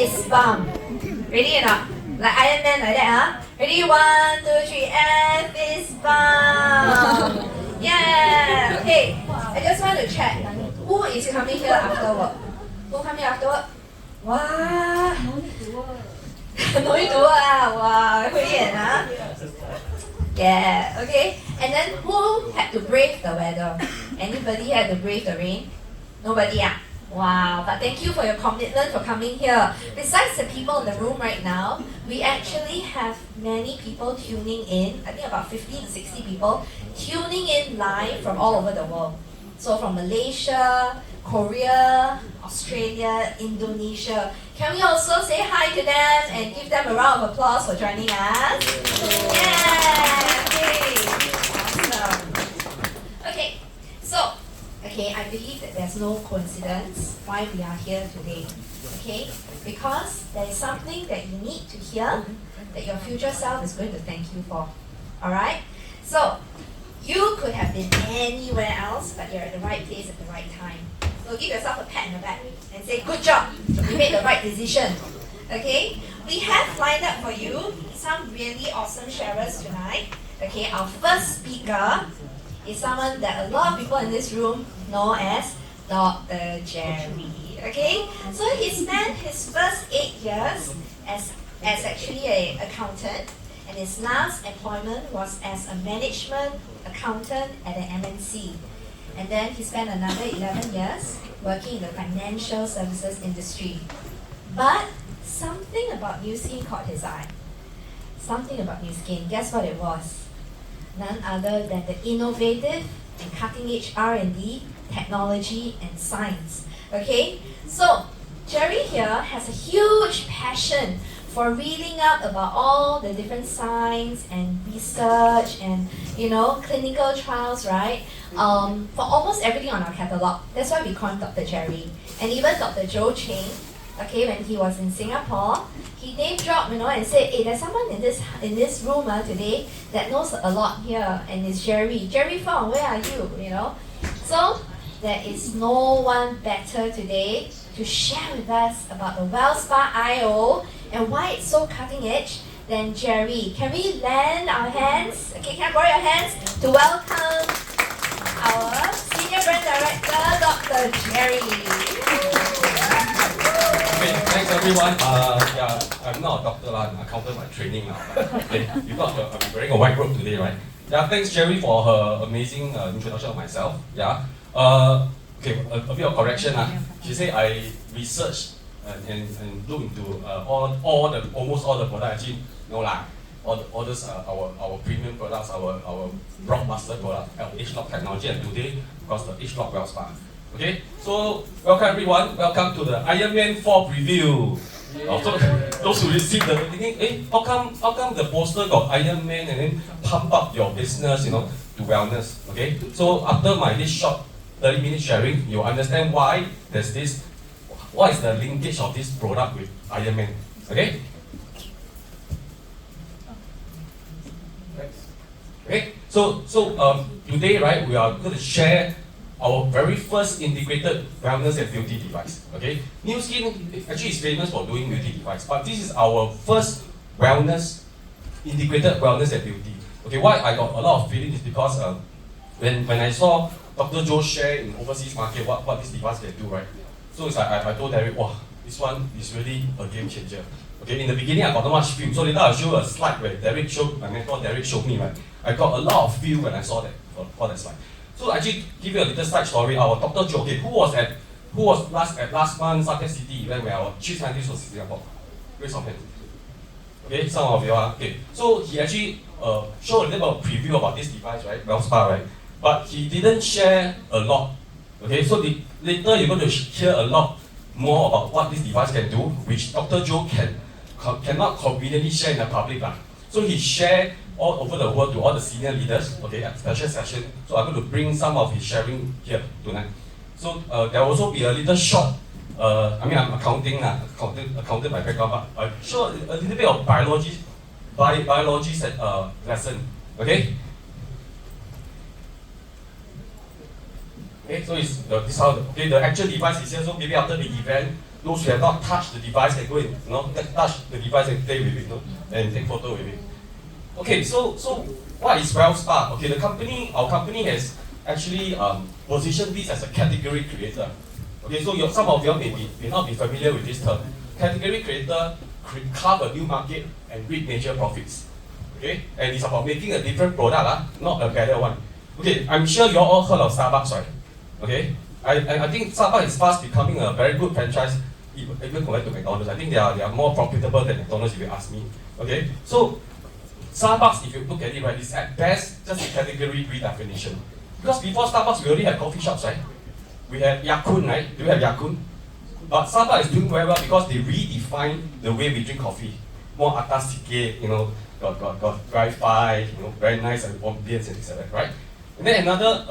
fist bump. Ready or not? Like Iron Man like that, huh? Ready? 1, 2, 3, and fist bump. Yeah. Okay. I just want to check. Who is coming here after work? Who coming after work? Wow. No need to work ah. Wow. 会演啊. Yeah. Okay. And then who had to brave the weather? Anybody had to brave the rain? Nobody ah. Wow, but thank you for your commitment for coming here. Besides the people in the room right now, we actually have many people tuning in. I think about 50 to 60 people tuning in live from all over the world. So from Malaysia, Korea, Australia, Indonesia. Can we also say hi to them and give them a round of applause for joining us? Yeah! Okay. Awesome. Okay, so I believe that there's no coincidence why we are here today. Okay? Because there is something that you need to hear that your future self is going to thank you for. Alright? So, you could have been anywhere else, but you're at the right place at the right time. So give yourself a pat on the back and say, good job, you made the right decision. Okay? We have lined up for you some really awesome sharers tonight. Okay, our first speaker is someone that a lot of people in this room know as Dr. Jerry. Okay? So he spent his first 8 years as actually an accountant, and his last employment was as a management accountant at an MNC. And then he spent another 11 years working in the financial services industry. But something about New Skin caught his eye. Something about New Skin. Guess what it was? None other than the innovative and cutting-edge R&D, technology, and science. Okay? So, Jerry here has a huge passion for reading up about all the different science and research and, clinical trials, right? For almost everything on our catalog. That's why we call him Dr. Jerry. And even Dr. Joe Cheng, okay, when he was in Singapore, he name dropped, and said, hey, there's someone in this room today that knows a lot here, and it's Jerry. Jerry Fong, where are you? So there is no one better today to share with us about the Wellspa IO and why it's so cutting edge than Jerry. Can we lend our hands? Okay, can I borrow your hands to welcome our Senior Brand Director, Dr. Jerry. Okay, thanks everyone. I'm not a doctor, I'm an accountant by training now. Okay, you thought I'm wearing a white robe today, right? Yeah, thanks Jerry for her amazing introduction of myself. Yeah. Okay, a bit of correction. She said I researched and look into almost all the products. Actually, no lah. All those our premium products, our blockbuster product, H-Lock technology, and today, of course, the H-Lock Wellspa. Okay, so welcome everyone. Welcome to the Iron Man 4 preview. So those who receive the thinking, how come the poster got Iron Man and then pump up your business, to wellness. Okay, so after this short 30-minute sharing, you'll understand why there's this. What is the linkage of this product with Iron Man? Okay. Okay, so today, right, we are going to share our very first integrated wellness and beauty device. Okay, New Skin actually is famous for doing beauty device, but this is our first integrated wellness and beauty. Okay, why I got a lot of feeling is because when I saw Dr. Joe share in overseas market what this device can do, right? So it's like I told Derek, wow, this one is really a game changer. Okay, in the beginning I got not much feel, so later I'll show a slide where my mentor Derek showed me, right? I got a lot of feel when I saw that for that slide. So actually give you a little side story. Our Dr. Joe, okay, who was last month's Satya City event where our chief scientist was in Singapore? Raise your hand. Okay, some of you are okay. So he actually showed a little preview about this device, right? Wellspa, right? But he didn't share a lot. Okay, so later you're going to hear a lot more about what this device can do, which Dr. Joe cannot conveniently share in the public. So he shared all over the world to all the senior leaders, okay, at special session. So I'm going to bring some of his sharing here tonight. So there will also be a little short, I'm accounting by background, but show a little bit of biology lesson, okay? Okay, so it's the actual device is here. So maybe after the event, those who have not touched the device can go and touch the device and play with it, and take photo with it. Okay, so what is Wellspa? Okay, our company has actually positioned this as a category creator. Okay, so some of you may not be familiar with this term. Category creator carve a new market and reap major profits. Okay, and it's about making a different product, not a better one. Okay, I'm sure you all heard of Starbucks, right? Okay, I think Starbucks is fast becoming a very good franchise, even compared to McDonald's. I think they are more profitable than McDonald's if you ask me. Okay, so Starbucks, if you look at it, right, is at best just a category redefinition. Because before Starbucks, we already have coffee shops, right? We have Yakun, right? Do we have Yakun? But Starbucks is doing very well because they redefine the way we drink coffee. More atas sikit, got Wi-Fi, very nice ambience and things like that, right? And then another,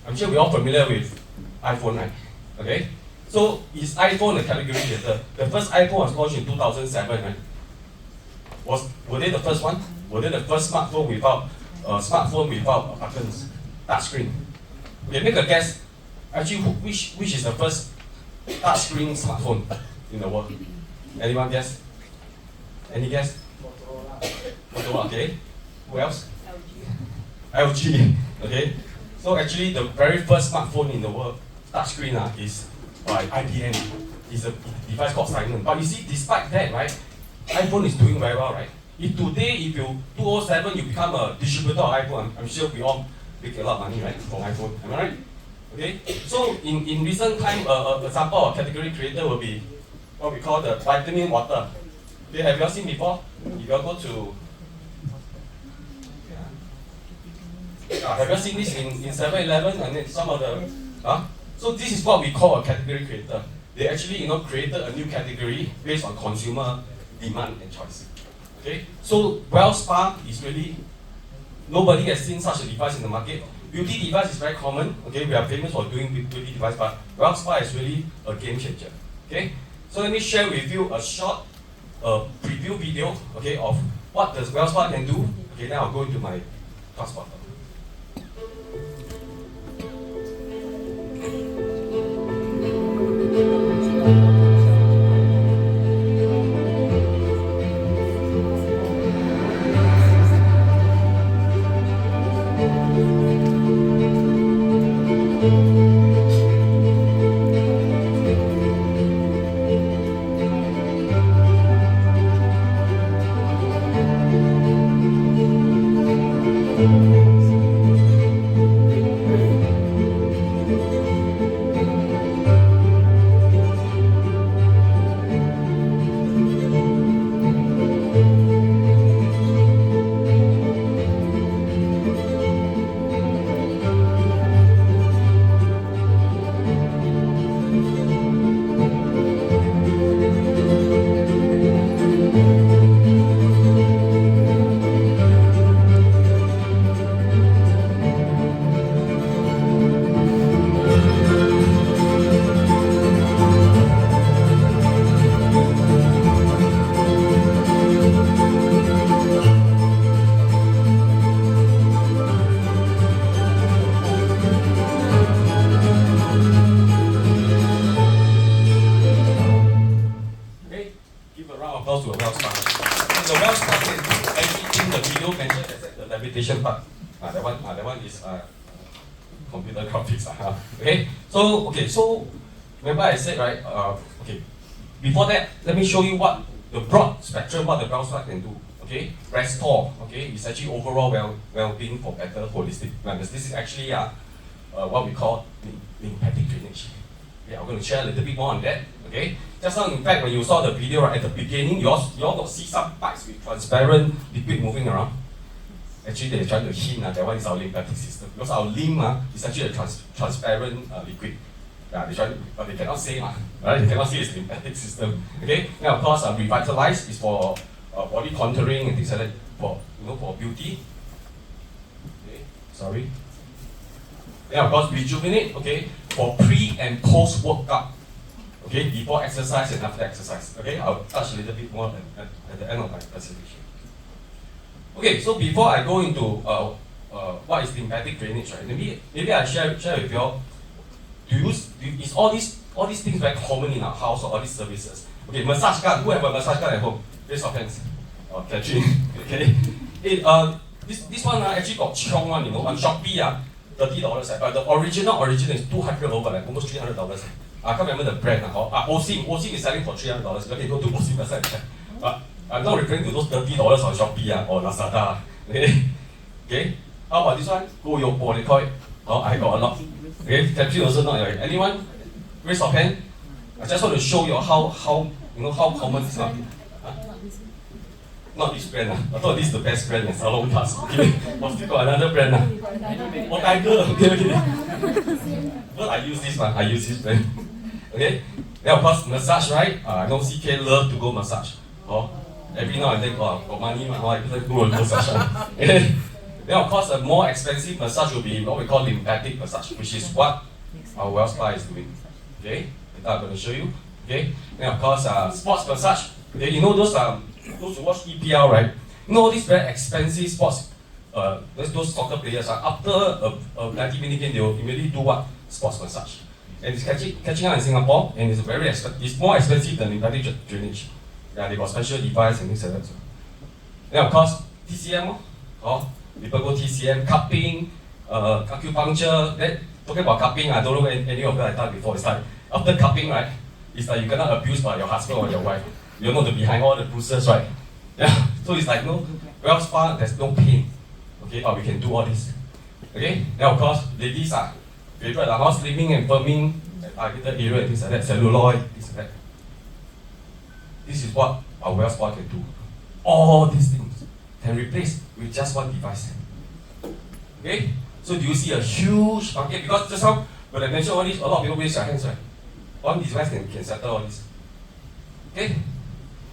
I'm sure we're all familiar with iPhone, right? Okay? So is iPhone a category creator? The first iPhone was launched in 2007, right? Were they the first one? Were they the first smartphone without buttons, touchscreen? Okay, make a guess. Actually, which is the first touchscreen smartphone in the world? Anyone guess? Any guess? Motorola, okay. Who else? LG. Okay. So actually, the very first smartphone in the world, touchscreen, is by IBM. It's a device called Simon. But you see, despite that, right, iPhone is doing very well, right? If today, if you 2007, you become a distributor of iPhone, I'm sure we all make a lot of money, right, from iPhone. Am I right? Okay. So in recent time, example of category creator will be what we call the vitamin water. Okay, have you all seen before? If you all go to have you all seen this in 7-Eleven and then some of the so this is what we call a category creator. They actually created a new category based on consumer demand and choice. Okay, so Wellspa is really nobody has seen such a device in the market. Beauty device is very common. Okay, we are famous for doing beauty device, but Wellspa is really a game changer. Okay, so let me share with you a short preview video. Okay, of what does Wellspa can do. Okay, then I'll go into my passport. To a Wellspa. The Wellspa can do everything the video mentioned except the levitation part. That one is computer graphics. Okay. So remember I said, right? Okay. Before that, let me show you what the broad spectrum what the Wellspa can do. Okay. Restore. Okay. It's actually overall well-being for better holistic wellness. This is actually what we call lymphatic drainage. Okay, I'm going to share a little bit more on that. Okay. Just now, in fact, when you saw the video right at the beginning, you all got see some pipes with transparent liquid moving around. Actually, they're trying to hint that one is our lymphatic system because our lymph is actually a transparent liquid. Yeah, they try to, but they cannot say right? They cannot say it's lymphatic system. Okay. Now, of course, revitalize is for body contouring and things like that for beauty. Okay. Sorry. Then of course rejuvenate. Okay, for pre and post workout. Okay, before exercise and after exercise. Okay, I'll touch a little bit more at the end of my presentation. Okay, so before I go into what is lymphatic drainage, right? Maybe I share with you all. Is all this all these things very common in our house or all these services. Okay, massage gun. Who have a massage gun at home? Raise your hands. Oh, Catherine. Okay. This one actually got chiong one, you know, on Shopee, $30. The original is 200 over, like almost $300. I can't remember the brand. Osim is selling for $300. You can go to Osim website and check. But I'm not referring to those $30 on Shopee or Lazada. Okay? Okay? How about this one? Go Yopo, they call it. Oh, I got a lot. Okay? Catherine also not. Anyone? Raise your hand. I just want to show you how common this one. Not this brand. I thought this is the best brand. Salon Plus. Okay. But still got another brand. Oh, Tiger. Okay. Well, I use this one. I use this brand. Okay. Then of course massage, right? I know CK love to go massage. Oh, every now and then got money, I go massage. Okay. Then of course a more expensive massage will be what we call lymphatic massage, which is what our Wellspa is doing. Okay. I'm going to show you. Okay. Then of course sports massage. Okay. You know those who watch EPL, right? You know these very expensive sports. Those soccer players after a 90-minute game, they will immediately do what? Sports massage. And it's catching on in Singapore, and it's more expensive than lymphatic drainage. Yeah, they got special device and things like that. So. Then of course TCM, people go TCM, cupping, acupuncture. Then talking about cupping, I don't know if any of you have done before. It's like after cupping, right? It's like you cannot abuse by your husband or your wife. You know the behind all the bruises, right? Yeah. So it's like no Wellspa, there's no pain. Okay, but we can do all this. Okay. Then of course ladies are favorite house slimming and firming, targeted area and things like that, celluloid, things like that. This is what our Wellspa can do. All these things can replace with just one device. Okay? So do you see a huge market? Because just now when I mentioned all this, a lot of people raise their hands, right? One device can settle all this. Okay?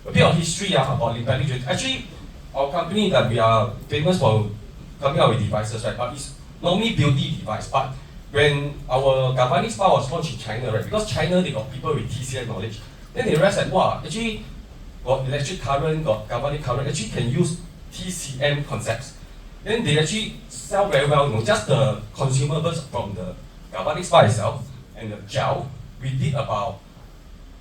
A bit of history about lymphatic drainage. Actually, our company that we are famous for coming out with devices, right? But it's normally beauty device. But when our galvanic spa was launched in China, right? Because China they got people with TCM knowledge. Then they realized that wow, actually got electric current, got galvanic current, actually can use TCM concepts. Then they actually sell very well, you know, just the consumables from the galvanic spa itself and the gel. We did about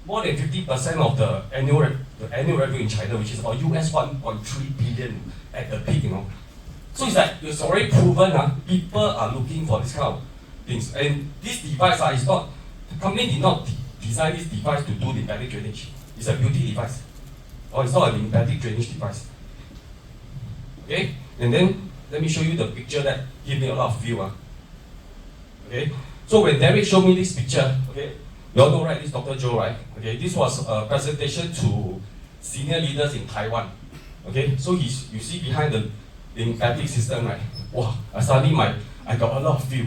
more than 50% of the annual revenue in China, which is about US 1.3 billion at the peak, you know. So it's like it's already proven people are looking for this kind of things. And this device is not, the company did not design this device to do lymphatic drainage. It's a beauty device. Or it's not a lymphatic drainage device. Okay? And then let me show you the picture that gave me a lot of feel. Okay? So when Derek showed me this picture, okay, you all know, right, this Dr. Joe, right? Okay, this was a presentation to senior leaders in Taiwan. Okay, so you see behind the lymphatic system, right? Wow, suddenly I got a lot of feel.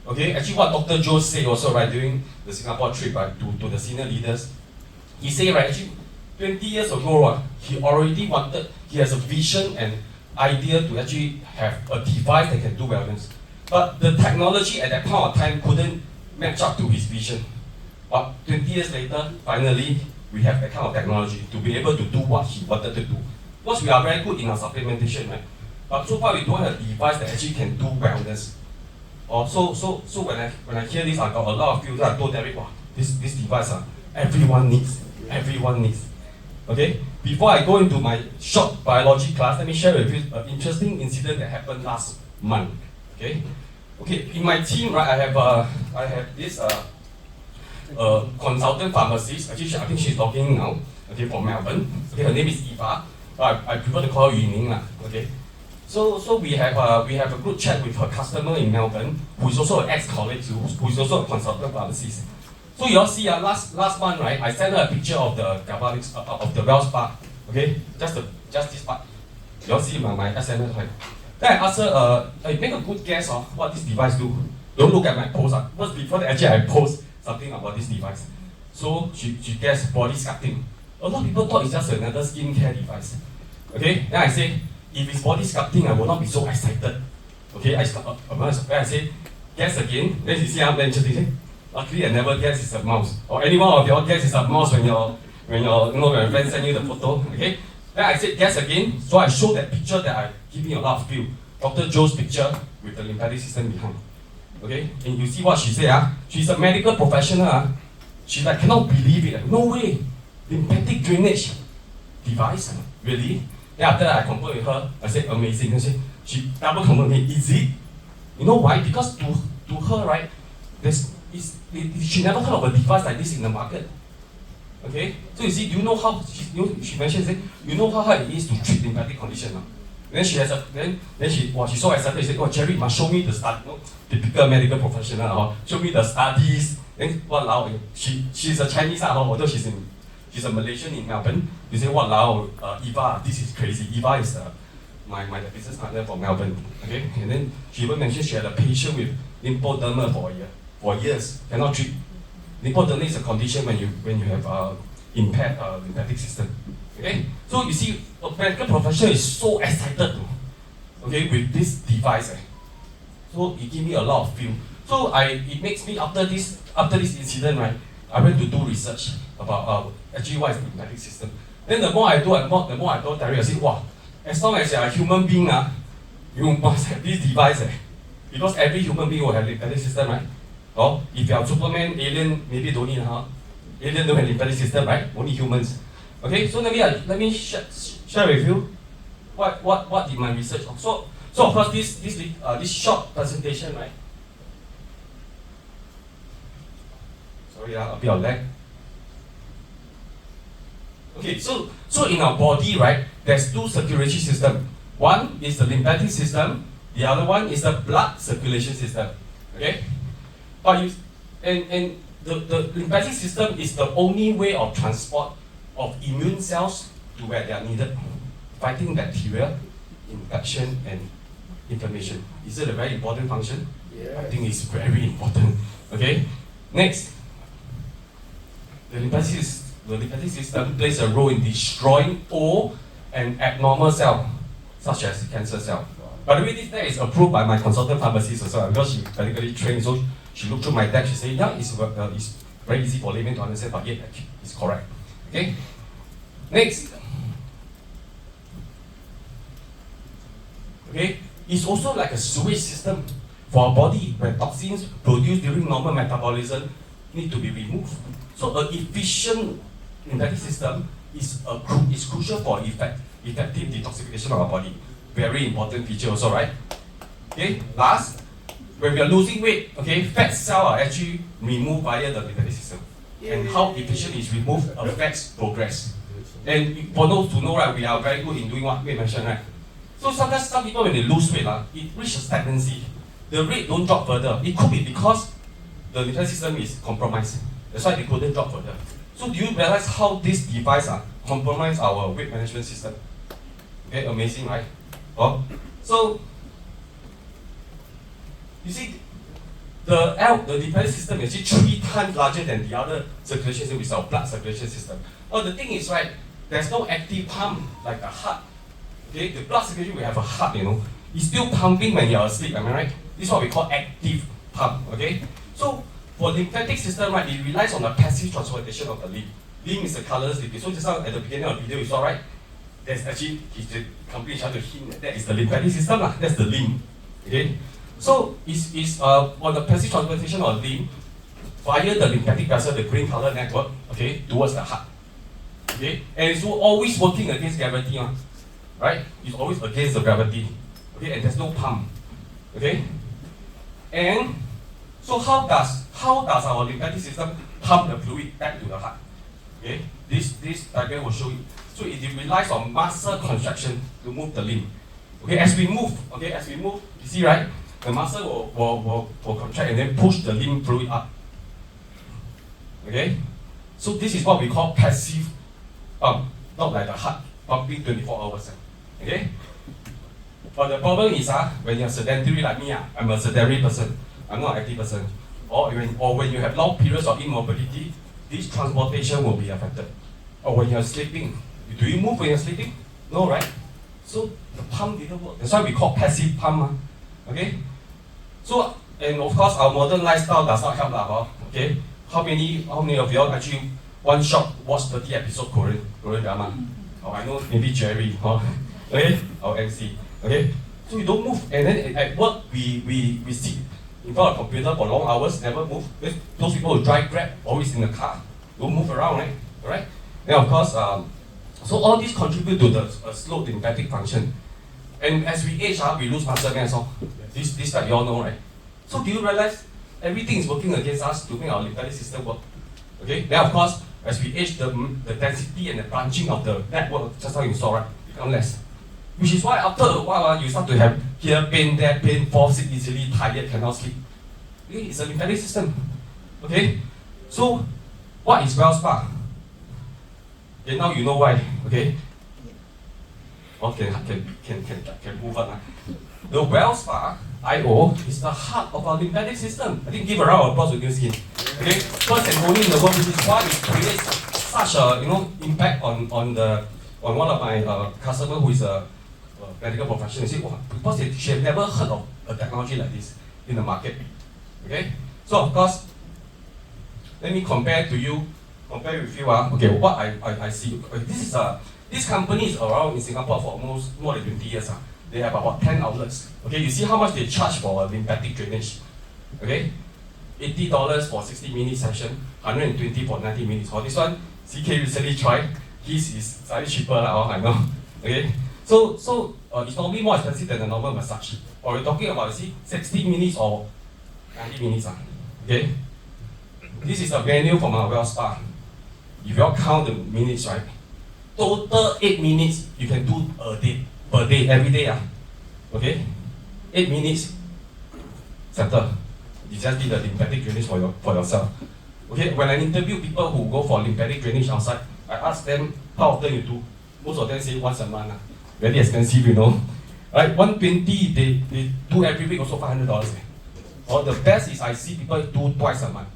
Okay, actually what Dr. Joe said also, right, during the Singapore trip, right, to the senior leaders, he said, right, actually 20 years ago, he has a vision and idea to actually have a device that can do wellness. But the technology at that point of time couldn't match up to his vision. But 20 years later, finally, we have that kind of technology to be able to do what he wanted to do. Because we are very good in our supplementation, right? But so far we don't have a device that actually can do wellness. So when I hear this, I got a lot of feels. I told Derek, wow, this device, everyone needs. Okay? Before I go into my short biology class, let me share with you an interesting incident that happened last month. Okay? Okay, in my team, right, I have this consultant pharmacist. Actually, I think she's talking now. Okay, from Melbourne. Okay, her name is Eva. I prefer to call her Yuning lah. Okay. So we have a good chat with her customer in Melbourne, who is also an ex-colleague, who is also a consultant pharmacist. So you all see, last month, right, I sent her a picture of the galvanic of the Wellspa. Okay, just this part. You all see my SMS, right? Then I asked her, make a good guess of what this device do. Don't look at my post. First, before that, actually I post something about this device. So she guessed body sculpting. A lot of people thought it's just another skincare device. Okay, then I say, if it's body sculpting, I will not be so excited. Okay, I say, guess again. Then you see how interesting. Luckily, I never guess it's a mouse. Or anyone of you all guess it's a mouse when your friend send you the photo. Okay. Then I said, guess again. So I showed that picture that I give me a lot of feel. Dr. Joe's picture with the lymphatic system behind. Okay. And you see what she said. She's a medical professional. She like cannot believe it. No way. Lymphatic drainage device? Really? Then after that I confirmed with her, I said amazing. She double confirmed me, is it? You know why? Because to her, right, she never heard of a device like this in the market. Okay? So you see, do you know how she mentioned, you know how hard it is to treat lymphatic condition now? Then she has she so excited, she said, oh Jerry, must show me the study, typical medical professional, show me the studies. Then she's a Chinese, although she's a Malaysian in Melbourne. You say, Eva, this is crazy. Eva is my business partner from Melbourne. Okay? And then she even mentioned she had a patient with lymphoderma for years, cannot treat. Lymphoderma is a condition when you have impaired lymphatic system. Okay? So you see, a medical professional is so excited, okay, with this device. So it gives me a lot of feel. So it makes me, after this incident, right, I went to do research about actually what is the lymphatic system. Then the more I do, the more I told Terry, I said, wow, as long as you are a human being, you must have this device. Because every human being will have lymphatic system, right? Or if you are Superman, alien, maybe don't need, alien don't have lymphatic system, right? Only humans. Okay, so let me share with you what did my research. So of course this short presentation, right? Sorry, a bit of lag. Okay, so in our body, right, there's two circulatory systems. One is the lymphatic system. The other one is the blood circulation system. Okay, but the lymphatic system is the only way of transport of immune cells to where they are needed, fighting bacteria, infection, and inflammation. Is it a very important function? Yeah. I think it's very important. Okay. Next, the lymphatic system plays a role in destroying old and abnormal cells, such as cancer cell. By the way, this tag is approved by my consultant pharmacist as well, because she medically trained. So she looked through my tag. She said, yeah, it's very easy for laymen to understand, but yet it's correct. Okay. Next. Okay. It's also like a sewage system for our body, where toxins produced during normal metabolism need to be removed. So an efficient lymphatic system is crucial for effective detoxification of our body. Very important feature also, right? Okay. Last, when we are losing weight, okay, fat cells are actually removed via the lymphatic system. And how efficient is removed affects progress. And for those who know, right, we are very good in doing what we mentioned, right? So sometimes some people, when they lose weight, it reaches stagnancy. The rate don't drop further. It could be because the lymphatic system is compromised. That's why they couldn't drop further. So do you realize how this device compromise our weight management system? Okay, amazing, right? So you see, the lymphatic system is actually 3 times larger than the other circulation system, which is our blood circulation system. The thing is, right, there's no active pump like the heart. Okay, the blood circulation, we have a heart, it's still pumping when you're asleep, am I right? This is what we call active pump, okay? So for lymphatic system, right, it relies on the passive transportation of the lymph. Lymph is the colorless liquid. So just now at the beginning of the video you saw, right? There's actually, the company trying to hint that is the lymphatic system, that's the lymph. Okay? So it's on the passive transportation of lymph via the lymphatic vessel, the green color network, okay, towards the heart. Okay? And it's always working against gravity, right? It's always against the gravity. Okay, and there's no pump. Okay? And so how does our lymphatic system pump the fluid back to the heart? Okay? This diagram will show you. So it relies on muscle contraction to move the lymph. Okay, as we move, you see, right? The muscle will contract and then push the lymph fluid up. Okay? So this is what we call passive pump, not like the heart pumping 24 hours. Okay? But the problem is when you're sedentary like me, I'm a sedentary person, I'm not an active person. Or when you have long periods of immobility, this transportation will be affected. Or when you're sleeping, do you move when you're sleeping? No, right? So the pump didn't work. That's why we call passive pump. Okay? So, and of course our modern lifestyle does not help. Okay? How many of you all actually one shot watch 30 episode Korean drama? Oh, I know maybe Jerry, okay? Or MC. Okay? So you don't move, and then at work we sit in front of a computer for long hours, never move. Those people who drive Grab, always in the car, don't move around, right? Alright? Then of course, so all these contribute to the slow lymphatic function. And as we age, we lose muscle mass. This that you all know, right? So do you realize everything is working against us to make our lymphatic system work? Okay? Then of course, as we age, the density and the branching of the network, just how you saw, right, become less. Which is why after a while, you start to have here pain, there pain, fall sick easily, tired, cannot sleep. Okay? It's a lymphatic system. Okay? So, what is Wellspa? Okay, now you know why. Okay? Okay, can move on. The Wellspa IO is the heart of our lymphatic system. I think give a round of applause to New Skin. Okay, first and only in the world, which is why it creates such a impact on one of my customers who is a medical professional. He said, wow, because she had never heard of a technology like this in the market. Okay, so of course, let me compare with you. Okay, what I see. This company is around in Singapore for almost more than 20 years. They have about 10 outlets. Okay, you see how much they charge for a lymphatic drainage. Okay, $80 for 60-minute session, 120 for 90 minutes. For this one, CK recently tried. His is slightly cheaper, I know. Okay, so it's normally more expensive than a normal massage. Or we're talking about 60 minutes or 90 minutes. Okay, this is a menu from our Wellspa. If you all count the minutes, right? Total 8 minutes you can do a day, per day, every day. Okay? 8 minutes, settle. You just did the lymphatic drainage for yourself. Okay, when I interview people who go for lymphatic drainage outside, I ask them how often you do. Most of them say once a month. Very expensive, Right? 120 they do every week, also $500. Or the best is I see people do twice a month.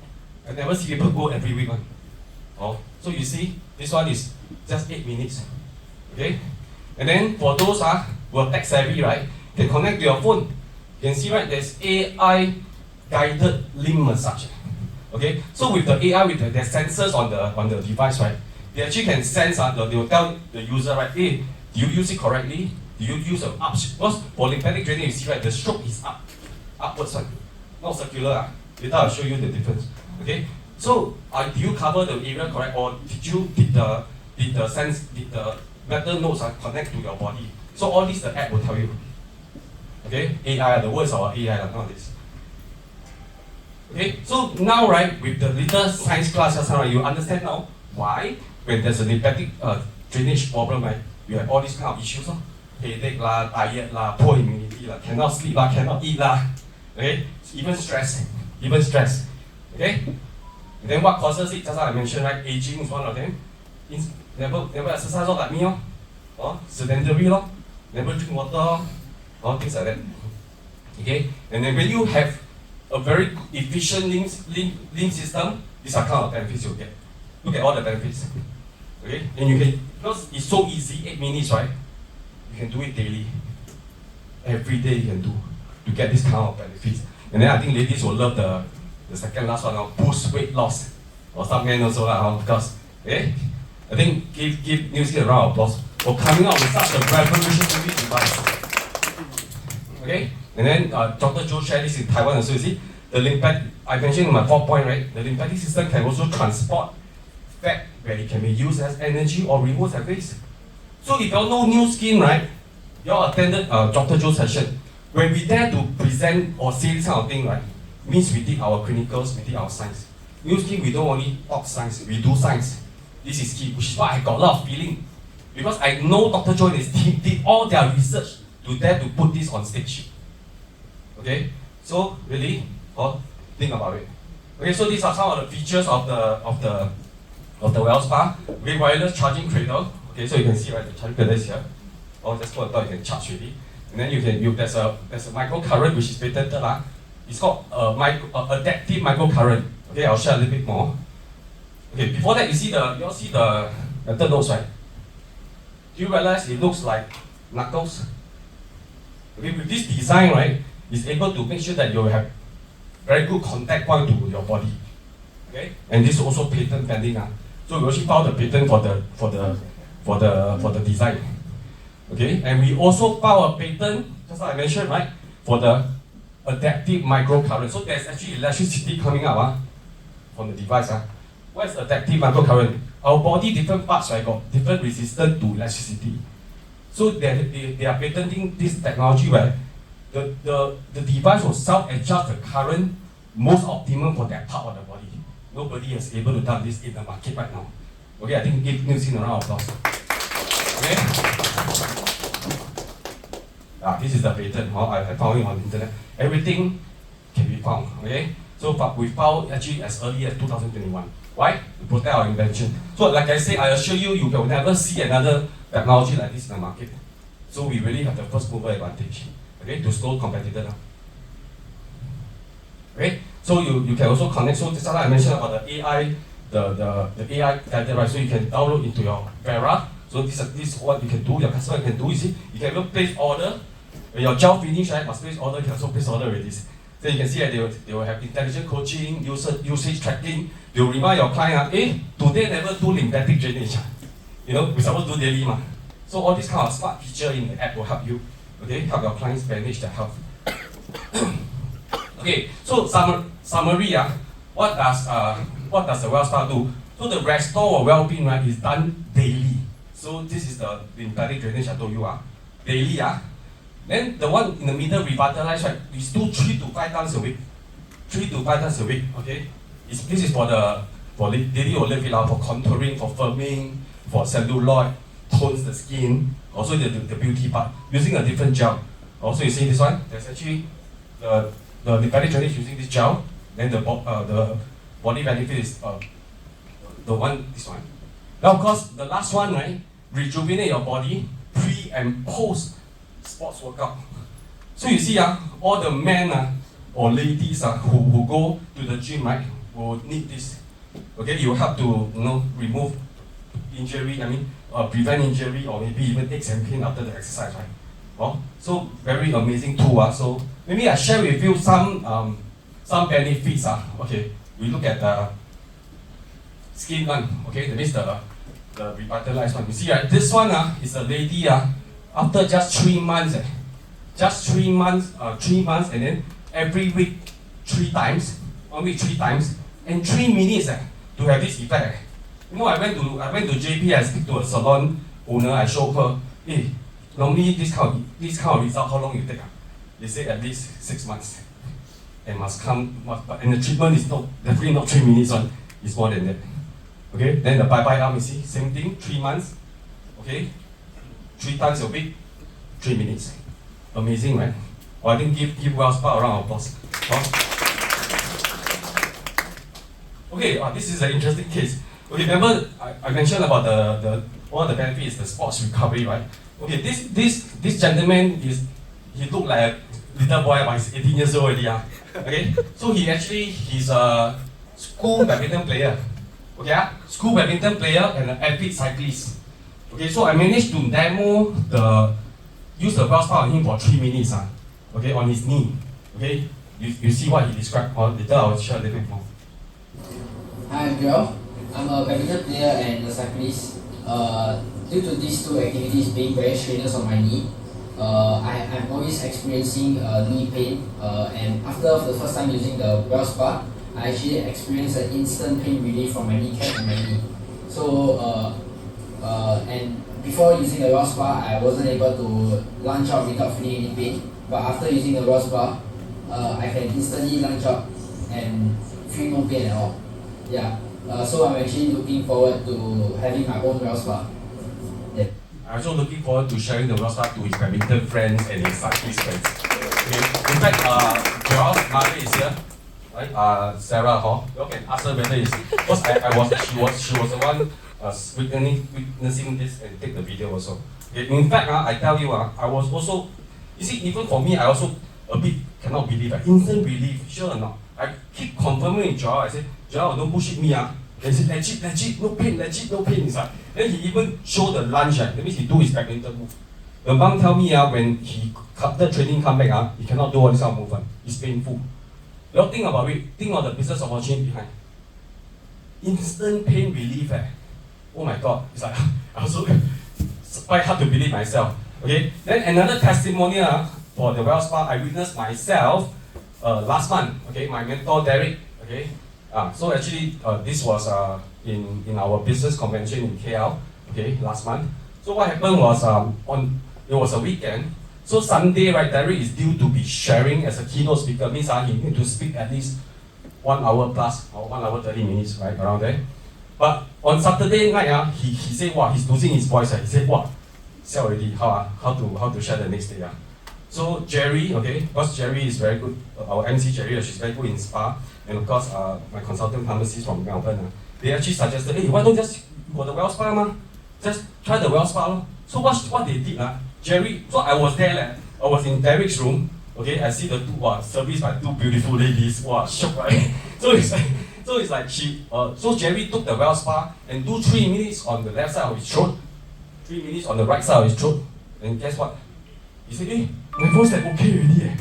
I never see people go every week. So you see, this one is just 8 minutes. Okay? And then for those who are tech savvy, right, can connect to your phone. You can see, right, there's AI guided limb massage. Okay? So with the AI, with the sensors on the device, right, they actually can sense, they will tell the user, right, hey, do you use it correctly? Do you use an up? Because for lymphatic drainage, you see, right, the stroke is upwards one, not circular. Later I'll show you the difference. Okay? So, do you cover the area correct, or did the metal nodes connect to your body? So all this the app will tell you. Okay, AI, the words are AI nowadays. Okay, so now right, with the little science class just now, you understand now why when there's a lymphatic drainage problem, right, you have all these kind of issues, headache lah, tired lah, poor immunity lah, cannot sleep lah, cannot eat lah. Okay, even stress. Okay. And then what causes it? Just like I mentioned, right? Aging is one of them. Never exercise like me, sedentary, never drink water, things like that. Okay? And then when you have a very efficient limb system, these are kind of benefits you get. Look at all the benefits. Okay? And you can, because it's so easy, 8 minutes, right? You can do it daily. Every day you can do to get this kind of benefits. And then I think ladies will love the second last one, boost weight loss. Or some men also, of course. Okay? I think give New Skin a round of applause for coming out with such a revolutionary device. Okay? And then Dr. Joe shared this in Taiwan also, you see? The lymphatic, I mentioned in my 4th point, right? The lymphatic system can also transport fat where it can be used as energy or remove as waste. So if you all know New Skin, right? You all attended Dr. Joe's session. When we dare to present or say this kind of thing, right? Means we did our clinicals, we did our science. New Skin, we don't only talk science, we do science. This is key, which is why I got a lot of feeling. Because I know Dr. Joe and his team did all their research to dare to put this on stage. Okay? So, really, think about it. Okay, so these are some of the features of the Wellspa. Okay, wireless charging cradle. Okay, so you can see, right, the charging cradle is here. Or just put a dot, you can charge really. And then there's a microcurrent which is patented. It's called adaptive microcurrent. Okay, I'll share a little bit more. Okay, before that, you all see the metal nodes, right? Do you realize it looks like knuckles? Okay, with this design, right, it's able to make sure that you have very good contact point to your body. Okay, and this is also patent pending. So we actually filed a patent for the design. Okay, and we also filed a patent, just like I mentioned, right, for the adaptive microcurrent. So there's actually electricity coming out from the device. What is adaptive microcurrent? Our body, different parts, right, got different resistance to electricity. So they are patenting this technology where the device will self-adjust the current most optimum for that part of the body. Nobody is able to do this in the market right now. Okay, I think give Nielsen a round of applause. Okay? This is the patent. I found it on the internet. Everything can be found. Okay? So but we found actually as early as 2021. Why? To protect our invention. So like I say, I assure you, you will never see another technology like this in the market. So we really have the first mover advantage. Okay, to slow competitor down. Okay, so you can also connect. So just like I mentioned about the AI, the AI guided, right? So you can download into your Vera. So this is what you can do. Your customer can do. You see, you can even place order. When your job finish, right, must place order. You can also place order already. So you can see that they will have intelligent coaching, usage tracking. They will remind your client, today never do lymphatic drainage. You know, we're supposed to do daily. So all these kind of smart feature in the app will help you, okay, help your clients manage their health. Okay, so summary, what does the Wellspa do? So the restore or well-being, right, is done daily. So this is the lymphatic drainage I told you, daily. Then the one in the middle, revitalize, right, is do 3 to 5 times a week. 3 to 5 times a week, okay? This is for daily or live for contouring, for firming, for celluloid, tones the skin, also the beauty part, using a different gel. Also you see this one, there's actually the lymphatic drainage using this gel, then the body benefit is this one. Now of course, the last one, right, rejuvenate your body pre and post sports workout. So you see, all the men or ladies who go to the gym, right, will need this. Okay, you help to remove injury. Prevent injury or maybe even aches and pain after the exercise, right? Well, so very amazing tool. So maybe I share with you some benefits. Okay, we look at the skin one. Okay, that means the revitalized one. You see, right? This one is a lady. After just 3 months, just 3 months, 3 months, and then every week 3 times, 1 week 3 times, and 3 minutes to have this effect. You know, I went to JP. I speak to a salon owner. I show her, normally this kind of result, how long you take? They say at least 6 months, and must come. And the treatment is definitely not 3 minutes one. It's more than that. Okay. Then the bye arm, you see, same thing, 3 months. Okay. 3 times a week, 3 minutes. Amazing, right? Well, I think give Wellspa a round of applause. Okay, this is an interesting case. Okay, remember I mentioned about the one of the benefits is the sports recovery, right? Okay, this gentleman he looked like a little boy, but he's 18 years old already. Okay, so he's a school badminton player. Okay, school badminton player and an avid cyclist. Okay, so I managed to demo use the Wellspa on him for 3 minutes. Okay, on his knee. Okay, you see what he described. Later I will share a little bit more. Hi, I'm Joel. I'm a badminton player and a cyclist. Due to these two activities being very strenuous on my knee, I'm always experiencing knee pain. And after the first time using the Wellspa, I actually experienced an instant pain relief from my kneecap and my knee. So, and before using the Wellspa, I wasn't able to lunge out without feeling any pain. But after using the Wellspa, I can instantly lunge out and feel no pain at all. Yeah. So I'm actually looking forward to having my own Wellspa. Yeah. I'm also looking forward to sharing the Wellspa to his badminton friends and his cyclist friends. Okay. In fact, Joel's mother is here, right? Sarah, you can ask her whether it's because she was the one witnessing this and take the video also. Okay. In fact, I tell you, I was also, you see, even for me, I also a bit cannot believe instant relief. Sure or not? I keep confirming with Joel. I said, Joel, don't bullshit me. He said, legit, no pain. It's like, then he even showed the lunge. That means he do his badminton move. The mom tell me when he after training come back, he cannot do all this kind of movement. It's painful. You all think about it. Think of the business opportunity behind. Instant pain relief. Oh my God! It's like I also quite hard to believe myself. Okay. Then another testimonial for the Wellspa, I witnessed myself last month, okay, my mentor Derek, okay, so actually this was in our business convention in KL, okay, last month. So what happened was it was a weekend. So Sunday, right, Derek is due to be sharing as a keynote speaker. Means he need to speak at least 1 hour plus or 1 hour 30 minutes, right, around there. But on Saturday night, he said, wow, he's losing his voice. He said, wow, sell already. How to share the next day. So Jerry, okay, because Jerry is very good. Our MC Jerry, she's very good in spa, and of course my consultant pharmacist from Melbourne. They actually suggested, hey, why don't just go the Wellspa, ma? Just try the Wellspa. So what they did, Jerry. So I was there, I was in Derek's room. Okay, I see the two serviced by two beautiful ladies. Wow, shock, right? so it's like she. So Jerry took the Wellspa and do 3 minutes on the left side of his throat, 3 minutes on the right side of his throat, and guess what? He said, hey, my voice is okay already.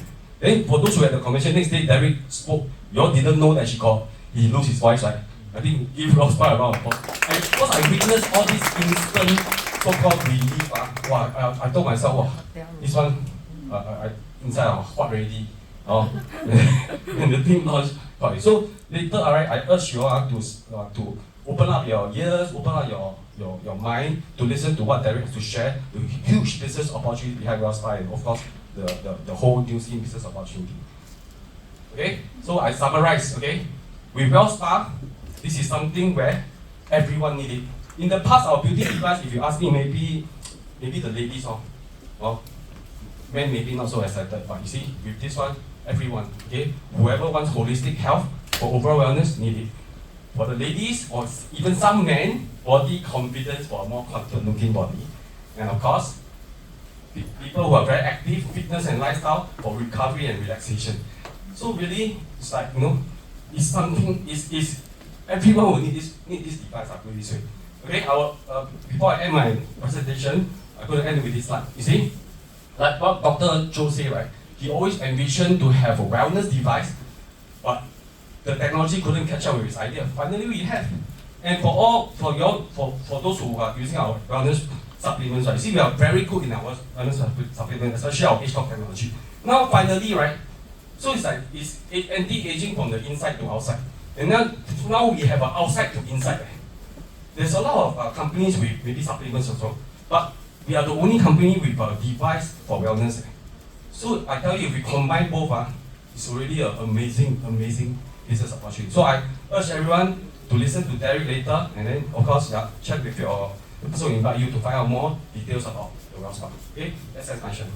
Then for those who had the convention next day, Derek spoke. You all didn't know that he lose his voice, right? I think give Wellspa a round of applause. And because I witnessed all this instant so-called relief, I told myself, wow, this one, inside hot already. And the thing launched. So later, alright, I urge you all to open up your ears, open up your mind to listen to what Derek has to share, the huge business opportunity behind Wellspa, and of course the whole new scene business opportunity. Okay, so I summarize. Okay, with Wellspa, this is something where everyone need it. In the past, our beauty device, if you ask me, maybe the ladies or men maybe not so excited, but you see, with this one, everyone, okay, whoever wants holistic health for overall wellness, need it. For the ladies, or even some men, body confidence for a more confident looking body. And of course, people who are very active, fitness and lifestyle for recovery and relaxation. So really, it's like, it's something, is everyone will need this device, I put it this way. Okay, before I end my presentation, I'm going to end with this slide. You see, like what Dr. Joe said, right? He always envisioned to have a wellness device, but the technology couldn't catch up with his idea. Finally, we have. And for those who are using our wellness supplements, right? You see, we are very good in our wellness supplements, especially our age talk technology. Now, finally, right? So it's like it's anti-aging from the inside to outside, and now we have an outside to inside. There's a lot of companies with maybe supplements also, but we are the only company with a device for wellness. So I tell you, if we combine both, it's already an amazing business opportunity. So I urge everyone to listen to Derek later, and then of course, check with your. Also invite you to find out more details about the Wellspa. Okay, that's my mention.